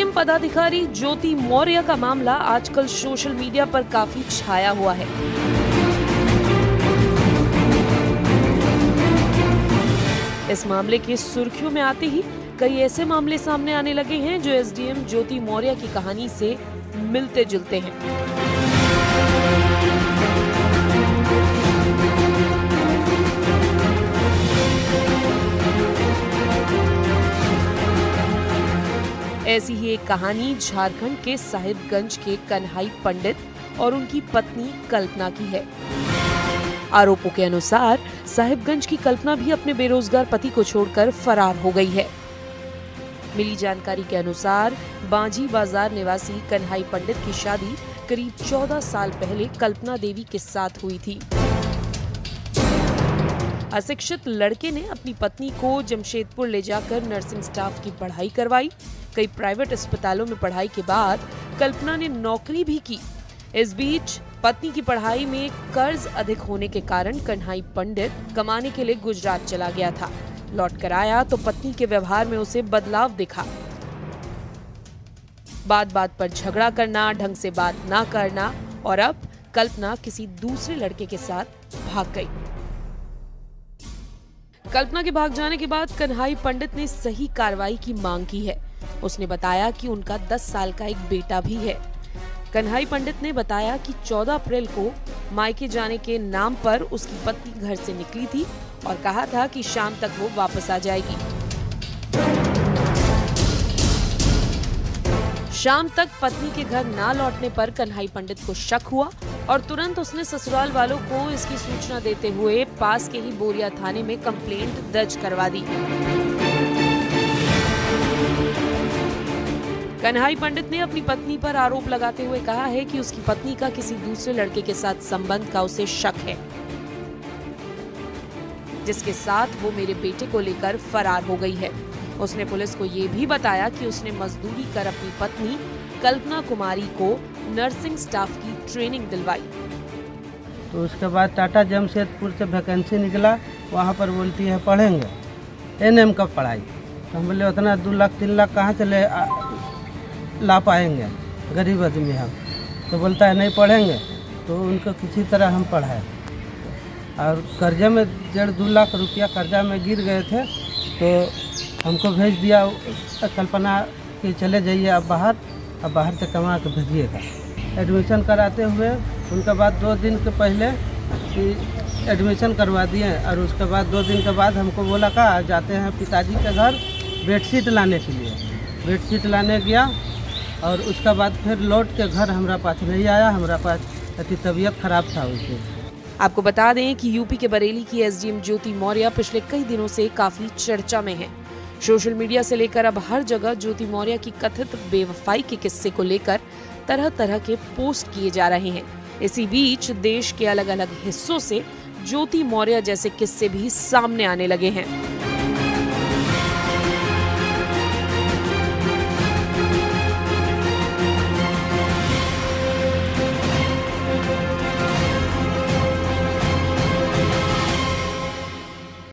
SDM पदाधिकारी ज्योति मौर्य का मामला आजकल सोशल मीडिया पर काफी छाया हुआ है। इस मामले के सुर्खियों में आते ही कई ऐसे मामले सामने आने लगे हैं जो एसडीएम ज्योति मौर्य की कहानी से मिलते जुलते हैं। ऐसी ही एक कहानी झारखंड के साहिबगंज के कन्हाई पंडित और उनकी पत्नी कल्पना की है। आरोपों के अनुसार साहिबगंज की कल्पना भी अपने बेरोजगार पति को छोड़कर फरार हो गई है। मिली जानकारी के अनुसार बांझी बाजार निवासी कन्हाई पंडित की शादी करीब 14 साल पहले कल्पना देवी के साथ हुई थी। अशिक्षित लड़के ने अपनी पत्नी को जमशेदपुर ले जाकर नर्सिंग स्टाफ की पढ़ाई करवाई। कई प्राइवेट अस्पतालों में पढ़ाई के बाद कल्पना ने नौकरी भी की। इस बीच पत्नी की पढ़ाई में कर्ज अधिक होने के कारण कन्हाई पंडित कमाने के लिए गुजरात चला गया था। लौट कर आया तो पत्नी के व्यवहार में उसे बदलाव दिखा। बात बात पर झगड़ा करना, ढंग से बात ना करना और अब कल्पना किसी दूसरे लड़के के साथ भाग गई। कल्पना के भाग जाने के बाद कन्हाई पंडित ने सही कार्रवाई की मांग की है। उसने बताया कि उनका 10 साल का एक बेटा भी है। कन्हाई पंडित ने बताया कि 14 अप्रैल को मायके जाने के नाम पर उसकी पत्नी घर से निकली थी और कहा था कि शाम तक वो वापस आ जाएगी। शाम तक पत्नी के घर ना लौटने पर कन्हाई पंडित को शक हुआ और तुरंत उसने ससुराल वालों को इसकी सूचना देते हुए पास के ही बोरिया थाने में कंप्लेंट दर्ज करवा दी। कन्हाई पंडित ने अपनी पत्नी पर आरोप लगाते हुए कहा है कि उसकी पत्नी का किसी दूसरे लड़के के साथ संबंध का उसे शक है, जिसके साथ वो मेरे बेटे को लेकर फरार हो गई है। उसने पुलिस को ये भी बताया कि उसने मजदूरी कर अपनी पत्नी कल्पना कुमारी को नर्सिंग स्टाफ की ट्रेनिंग दिलवाई। तो उसके बाद टाटा जमशेदपुर से वैकेंसी निकला, वहाँ पर बोलती है पढ़ेंगे एनएम का पढ़ाई। तो हम बोले उतना 2 लाख 3 लाख कहाँ से ला पाएंगे, गरीब आदमी हम। तो बोलता है नहीं पढ़ेंगे। तो उनको किसी तरह हम पढ़ाए और कर्जे में 1.5-2 लाख रुपया कर्जा में गिर गए थे। तो हमको भेज दिया कल्पना कि चले जाइए अब बाहर से कमा के भेजिएगा। एडमिशन कराते हुए उनके बाद 2 दिन के पहले कि एडमिशन करवा दिए और उसके बाद 2 दिन के बाद हमको बोला कहा जाते हैं पिताजी के घर बेडशीट लाने के लिए। बेडशीट लाने गया और उसके बाद फिर लौट के घर हमारा पास नहीं आया। हमारा पास तबीयत खराब था उसकी। आपको बता दें कि यूपी के बरेली की एसडीएम ज्योति मौर्य पिछले कई दिनों से काफी चर्चा में है। सोशल मीडिया से लेकर अब हर जगह ज्योति मौर्य की कथित बेवफाई के किस्से को लेकर तरह तरह के पोस्ट किए जा रहे हैं। इसी बीच देश के अलग अलग हिस्सों से ज्योति मौर्य जैसे किस्से भी सामने आने लगे हैं।